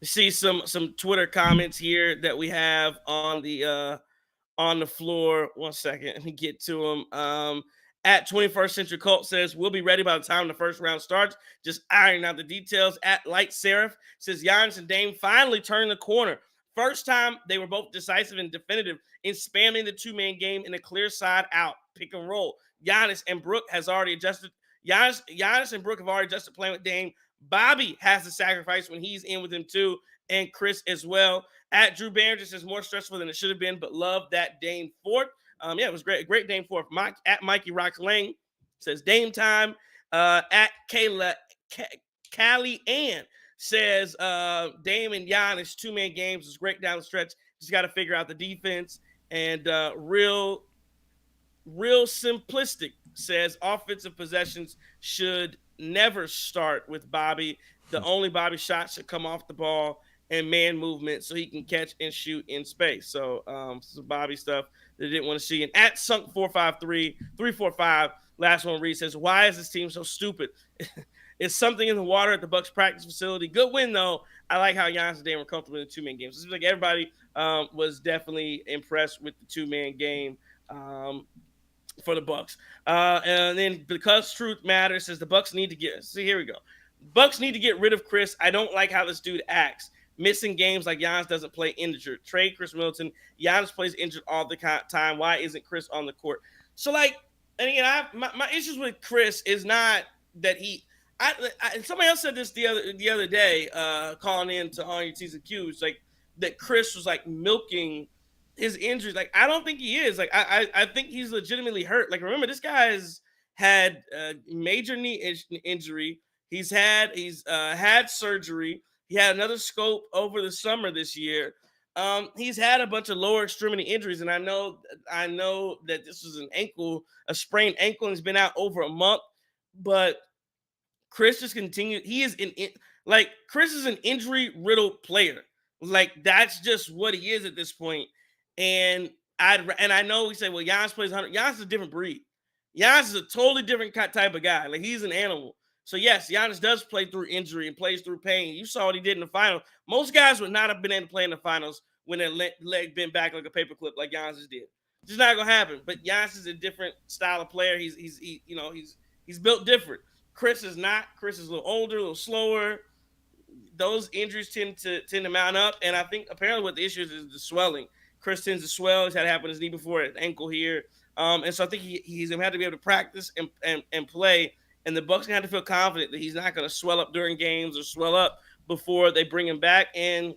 See some Twitter comments here that we have on the floor. 1 second, let me get to them. At 21st Century Cult says, we'll be ready by the time the first round starts. Just ironing out the details. At Light Seraph says, Giannis and Dame finally turned the corner. First time they were both decisive and definitive in spamming the 2-man game in a clear side out pick and roll. Giannis and Brook has already adjusted. Giannis and Brook have already adjusted playing with Dame. Bobby has to sacrifice when he's in with him too, and Khris as well. At Drew Barringer says, more stressful than it should have been, but love that Dame fort. It was great. Great Dame fourth. At Mikey Rocks Lane says Dame time. At Callie Ann says Dame and Giannis 2-man games was great down the stretch. Just got to figure out the defense. And real simplistic says offensive possessions should never start with Bobby. The only Bobby shot should come off the ball and man movement so he can catch and shoot in space. So some Bobby stuff they didn't want to see. And at Sunk 345, last one reads says, why is this team so stupid? It's something in the water at the Bucks practice facility. Good win though. I like how Giannis and Dame were comfortable in the 2-man games. It seems like everybody was definitely impressed with the 2-man game for the Bucks. And then because truth matters says the Bucks need to get. See, here we go. Bucks need to get rid of Khris. I don't like how this dude acts. missing games like Giannis doesn't play injured. Trade Khris Middleton. Giannis plays injured all the time. Why isn't Khris on the court? So like, and again, my issues with Khris is not that he. Somebody else said this the other day, calling in to on your T's and Q's, like that Khris was like milking his injuries. Like I don't think he is. Like I think he's legitimately hurt. Like remember, this guy's had major knee injury. He's had surgery. He had another scope over the summer this year. He's had a bunch of lower extremity injuries, and I know that this was a sprained ankle, and he's been out over a month. But Khris just continued. Khris is an injury riddled player. Like that's just what he is at this point. And I know we say, well, Giannis plays 100. Giannis is a different breed. Giannis is a totally different type of guy. Like he's an animal. So yes, Giannis does play through injury and plays through pain. You saw what he did in the finals. Most guys would not have been able to play in the finals when their leg bent back like a paperclip, like Giannis did. It's just not gonna happen. But Giannis is a different style of player. He's built different. Khris is not. Khris is a little older, a little slower. Those injuries tend to mount up, and I think apparently what the issue is the swelling. Khris tends to swell. He's had it happen to his knee before, his ankle here, and so I think he's gonna have to be able to practice and play. And the Bucks gonna have to feel confident that he's not gonna swell up during games or swell up before they bring him back. And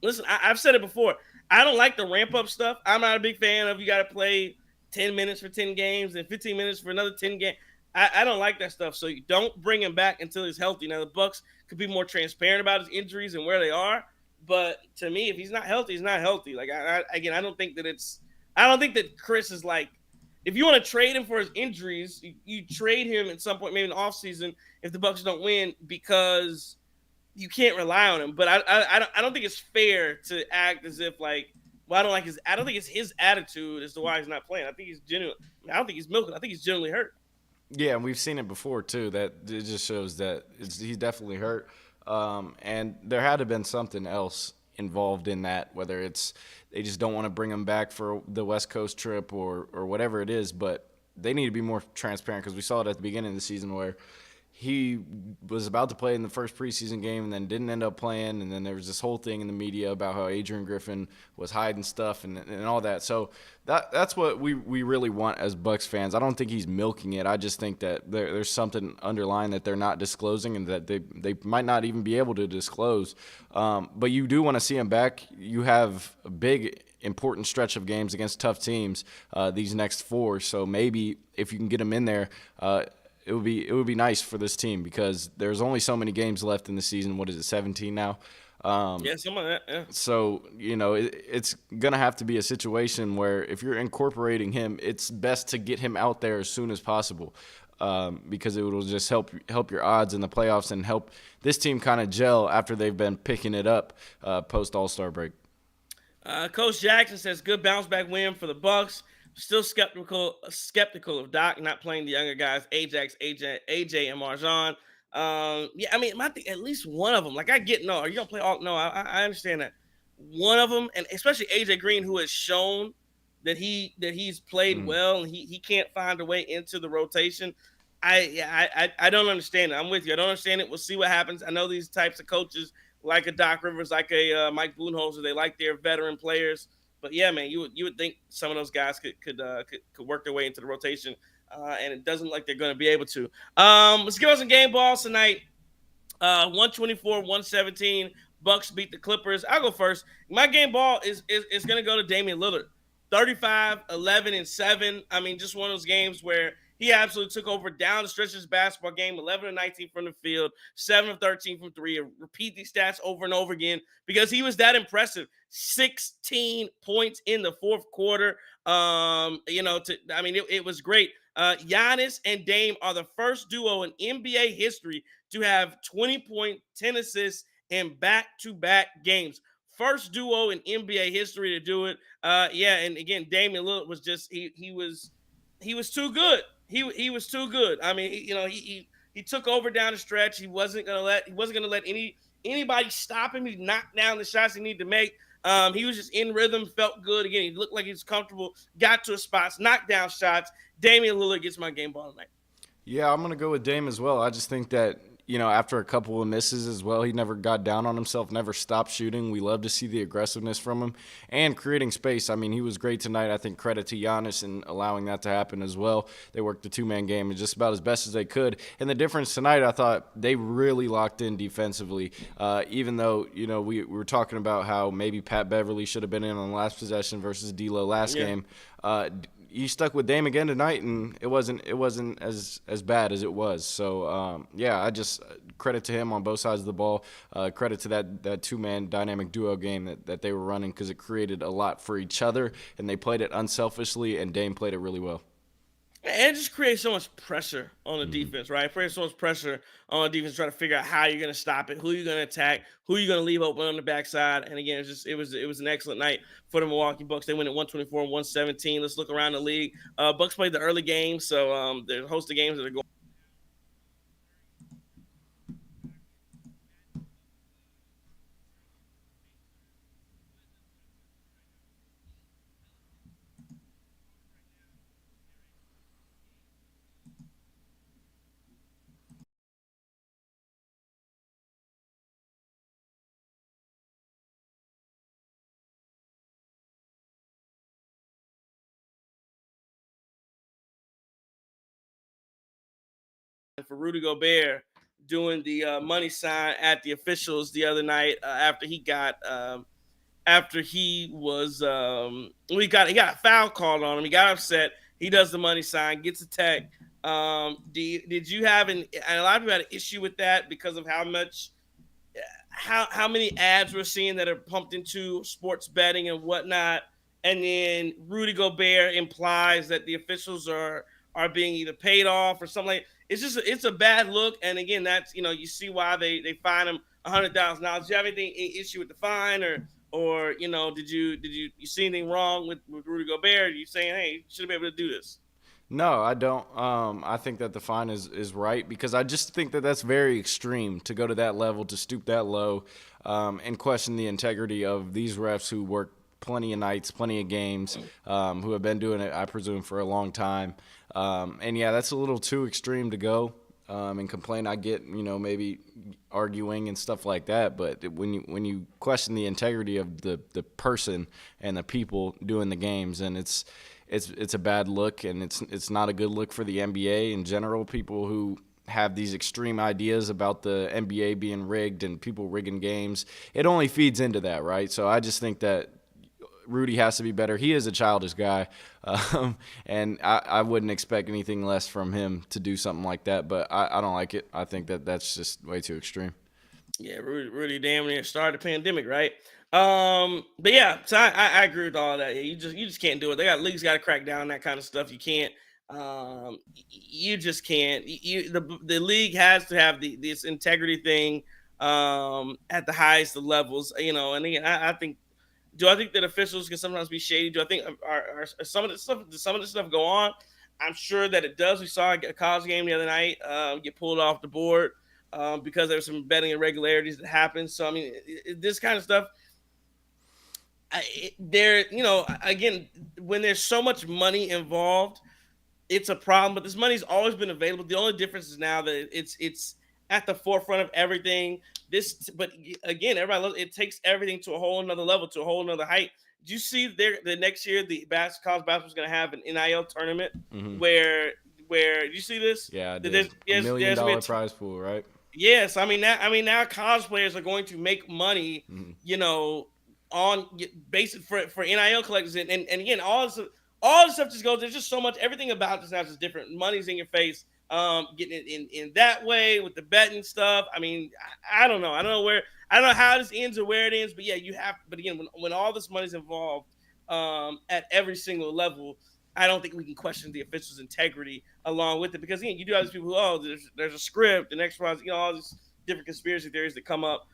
listen, I've said it before. I don't like the ramp up stuff. I'm not a big fan of you got to play 10 minutes for 10 games and 15 minutes for another 10 games. I don't like that stuff. So you don't bring him back until he's healthy. Now the Bucks could be more transparent about his injuries and where they are. But to me, if he's not healthy, he's not healthy. Like I don't think that Khris is like, if you want to trade him for his injuries, you trade him at some point, maybe in the offseason, if the Bucks don't win, because you can't rely on him. But I don't think it's fair to act as if like, well, I don't think it's his attitude as to why he's not playing. I think he's genuine. I don't think he's milking. I think he's genuinely hurt. Yeah, and we've seen it before too. That it just shows that he's definitely hurt. And there had to have been something else involved in that, whether it's they just don't want to bring him back for the West Coast trip or whatever it is. But they need to be more transparent, because we saw it at the beginning of the season where he was about to play in the first preseason game and then didn't end up playing. And then there was this whole thing in the media about how Adrian Griffin was hiding stuff and all that. So that's what we really want as Bucks fans. I don't think he's milking it. I just think that there's something underlying that they're not disclosing and that they might not even be able to disclose. But you do want to see him back. You have a big, important stretch of games against tough teams these next 4. So maybe if you can get him in there, it would be nice for this team, because there's only so many games left in the season. What is it, 17 now? Yeah, some of that. Yeah. So it's gonna have to be a situation where if you're incorporating him, it's best to get him out there as soon as possible, because it will just help your odds in the playoffs and help this team kind of gel after they've been picking it up post All-Star break. Coach Jackson says good bounce back win for the Bucks. Still skeptical of Doc not playing the younger guys, Ajax, AJ, and Marjan. Yeah, I mean, at least one of them. Like, I get, no, are you gonna play all? No, I understand that. One of them, and especially AJ Green, who has shown that he's played well, and he can't find a way into the rotation. I don't understand it. I'm with you. I don't understand it. We'll see what happens. I know these types of coaches, like a Doc Rivers, like a Mike Budenholzer, they like their veteran players. But yeah, man, you would think some of those guys could work their way into the rotation, and it doesn't look like they're going to be able to. Let's give us some game balls tonight. 124-117. Bucks beat the Clippers. I'll go first. My game ball is going to go to Damian Lillard. 35, 11, and 7. I mean, just one of those games where he absolutely took over down the stretch of his basketball game, 11 of 19 from the field, 7 of 13 from 3. Repeat these stats over and over again because he was that impressive. 16 points in the fourth quarter. It was great. Giannis and Dame are the first duo in NBA history to have 20-point, 10 assists in back-to-back games. First duo in NBA history to do it. And again, Damian Lillard was just he was too good. He was too good. I mean, he took over down the stretch. He wasn't gonna let anybody stop him. He knocked down the shots he needed to make. He was just in rhythm, felt good. Again, he looked like he was comfortable, got to his spots, knocked down shots. Damian Lillard gets my game ball tonight. Yeah, I'm going to go with Dame as well. I just think that after a couple of misses as well, he never got down on himself, never stopped shooting. We love to see the aggressiveness from him and creating space. I mean, he was great tonight. I think credit to Giannis in allowing that to happen as well. They worked the two-man game just about as best as they could. And the difference tonight, I thought they really locked in defensively. Even though, we were talking about how maybe Pat Beverly should have been in on the last possession versus D'Lo last game. He stuck with Dame again tonight, and it wasn't as bad as it was. So I just credit to him on both sides of the ball. Credit to that two-man dynamic duo game that they were running, because it created a lot for each other, and they played it unselfishly, and Dame played it really well. And it just creates so much pressure on the defense, right? It creates so much pressure on the defense trying to figure out how you're going to stop it, who you're going to attack, who you're going to leave open on the backside. And again, it was an excellent night for the Milwaukee Bucks. They win at 124-117. Let's look around the league. Bucks played the early game, so there's a host of games that are going. For Rudy Gobert doing the money sign at the officials the other night after he got after he was he got a foul called on him. He got upset. He does the money sign, gets a tech. Did you have and a lot of people had an issue with that because of how many ads we're seeing that are pumped into sports betting and whatnot, and then Rudy Gobert implies that the officials are being either paid off or something like. It's a bad look, and again, that's you see why they fine him $100,000. Do you have anything issue with the fine, or did you see anything wrong with Rudy Gobert? Are you saying, hey, you should be able to do this? No, I don't. I think that the fine is right, because I just think that that's very extreme to go to that level, to stoop that low, and question the integrity of these refs who work plenty of nights, plenty of games, who have been doing it, I presume, for a long time. And yeah, that's a little too extreme to go. And complain, I get, maybe arguing and stuff like that. But when you question the integrity of the person and the people doing the games, and it's a bad look, and it's not a good look for the NBA in general. People who have these extreme ideas about the NBA being rigged and people rigging games, it only feeds into that, right? So I just think that Rudy has to be better. He is a childish guy, and I wouldn't expect anything less from him to do something like that, but I don't like it. I think that that's just way too extreme. Yeah, Rudy damn near started the pandemic, right? But yeah, so I agree with all that. Yeah, you just can't do it. Leagues got to crack down on that kind of stuff. You can't. You just can't. The league has to have this integrity thing at the highest of levels. And again, I think. Do I think that officials can sometimes be shady? Do I think are some of the stuff go on? I'm sure that it does. We saw a college game the other night get pulled off the board because there was some betting irregularities that happened. So I mean, this kind of stuff. Again, when there's so much money involved, it's a problem. But this money's always been available. The only difference is now that it's at the forefront of everything. But again, everybody loves it. Takes everything to a whole another level, to a whole another height. Do you see the next year the college basketball is going to have an NIL tournament where do you see this? Yeah, I did. $1 million prize pool, right? Yes, I mean now college players are going to make money, on basic for NIL collectors, and again all this stuff just goes. There's just so much. Everything about this now is just different. Money's in your face. Getting it in that way with the betting stuff. I mean, I don't know. I don't know how this ends or where it ends. But yeah, but again, when all this money's involved at every single level, I don't think we can question the officials' integrity along with it, because again, you do have these people who there's a script, the next one's all these different conspiracy theories that come up.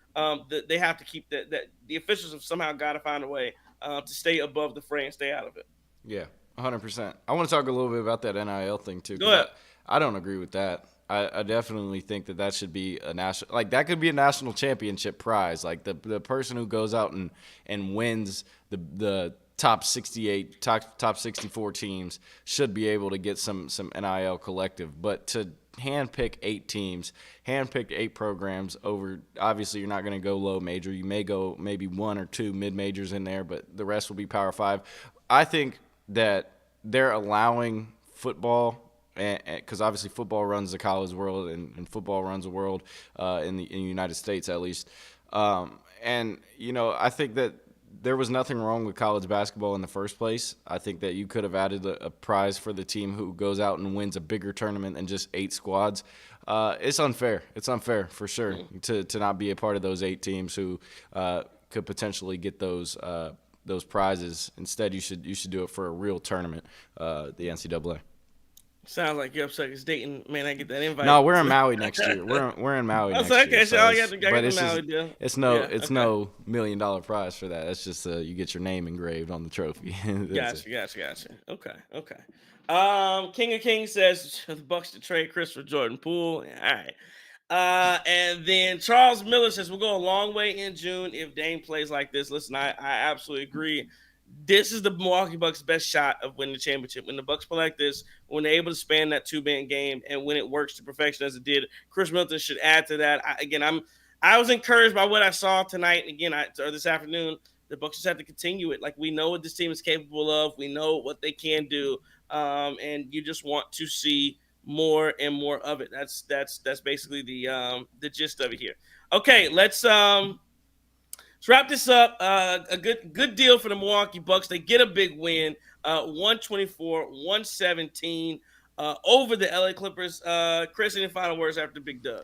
They have to keep that the officials have somehow got to find a way to stay above the fray and stay out of it. Yeah, 100%. I want to talk a little bit about that NIL thing too. Go ahead. I don't agree with that. I definitely think that should be a national, that could be a national championship prize. Like the person who goes out and wins the top 68, top 64 teams should be able to get some NIL collective. But to handpick 8 teams, handpick 8 programs over, obviously you're not going to go low major. You may go maybe 1 or 2 mid majors in there, but the rest will be Power 5. I think that they're allowing football, because obviously football runs the college world and football runs the world in the United States at least. And, I think that there was nothing wrong with college basketball in the first place. I think that you could have added a prize for the team who goes out and wins a bigger tournament than just 8 squads. It's unfair. It's unfair for sure to not be a part of those 8 teams who could potentially get those prizes. Instead, you should do it for a real tournament, the NCAA. Sounds like you're upset because Dayton may not get that invite. No, we're in Maui next year. We're in Maui next year. Okay, so you have to get the Maui deal. It's no $1 million prize for that. It's just you get your name engraved on the trophy. Gotcha. Okay. King of Kings says the Bucks to trade Khris for Jordan Poole. All right. And then Charles Miller says we'll go a long way in June if Dame plays like this. Listen, I absolutely agree. This is the Milwaukee Bucks' best shot of winning the championship. When the Bucks play like this, when they're able to span that 2-man game, and when it works to perfection as it did, Khris Middleton should add to that. I was encouraged by what I saw tonight. Again, or this afternoon, the Bucks just have to continue it. Like, we know what this team is capable of. We know what they can do, and you just want to see more and more of it. That's basically the gist of it here. Okay, let's wrap this up. A good deal for the Milwaukee Bucks. They get a big win, 124-117 over the LA Clippers. Khris, any final words after the big dub?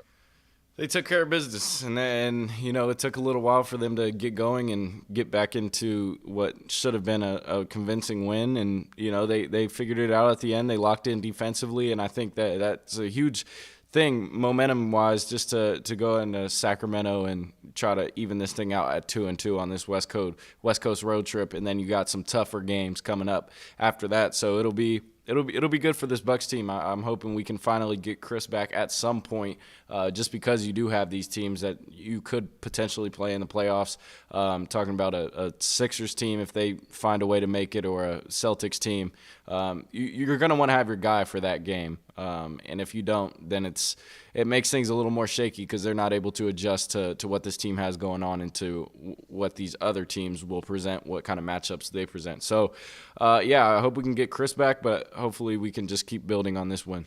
They took care of business, and it took a little while for them to get going and get back into what should have been a convincing win. And they figured it out at the end. They locked in defensively, and I think that's a huge thing momentum-wise, just to go into Sacramento and try to even this thing out at 2-2 on this West Coast road trip, and then you got some tougher games coming up after that. So it'll be good for this Bucks team. I'm hoping we can finally get Khris back at some point, just because you do have these teams that you could potentially play in the playoffs. Talking about a Sixers team if they find a way to make it, or a Celtics team. You're going to want to have your guy for that game. And if you don't, then it makes things a little more shaky because they're not able to adjust to what this team has going on and to what these other teams will present, what kind of matchups they present. So, I hope we can get Khris back, but hopefully we can just keep building on this win.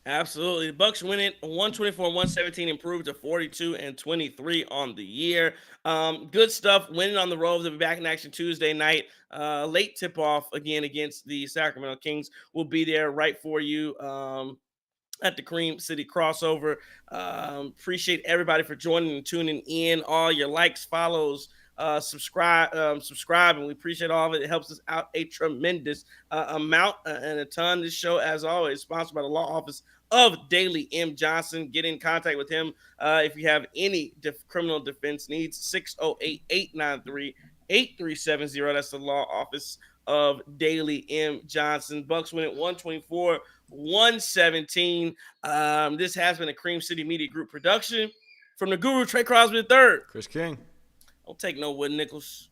Absolutely. The Bucks win it 124-117, improved to 42-23 on the year. Good stuff. Winning on the road. They'll be back in action Tuesday night. Late tip-off again against the Sacramento Kings. We'll be there right for you at the Cream City crossover. Appreciate everybody for joining and tuning in. All your likes, follows, subscribe, and we appreciate all of it. It helps us out a tremendous amount and a ton. This show, as always, sponsored by the law office of Daley M. Johnson. Get in contact with him if you have any criminal defense needs. 608-893-8370. That's the law office of Daley M. Johnson. Bucks win at 124-117. This has been a Cream City Media Group production. From the Guru, Trey Crosby III. Chris King. Don't take no wood nickels.